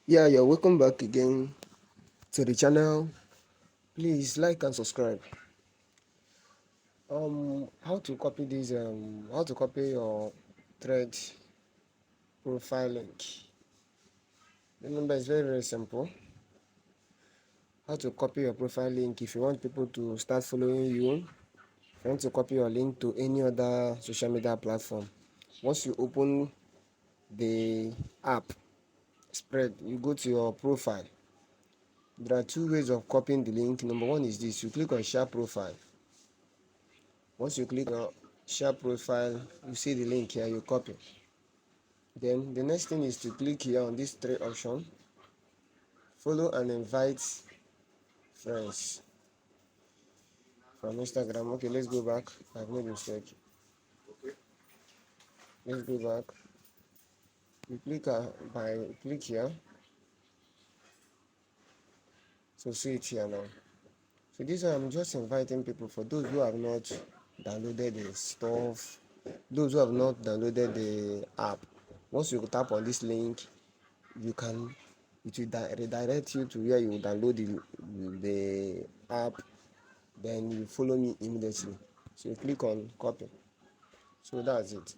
Yeah, you're welcome back again to the channel. Please like and subscribe. How to copy this? How to copy your thread profile link? Remember, it's very simple. How to copy your profile link if you want people to start following you? If you want to copy your link to any other social media platform, once you open the app Spread, you go to your profile. There are two ways of copying the link. Number one is this: you click on share profile. Once you click on share profile, you see the link here, you copy. Then the next thing is to click here on this three option, follow and invite friends from Instagram. Okay, let's go back. I've made a mistake. Let's go back. You click here. So see it here now. So this one I'm just inviting people for those who have not downloaded the stuff, those who have not downloaded the app. Once you tap on this link, you can it will redirect you to where you download the app, then you follow me immediately. So you click on copy. So that's it.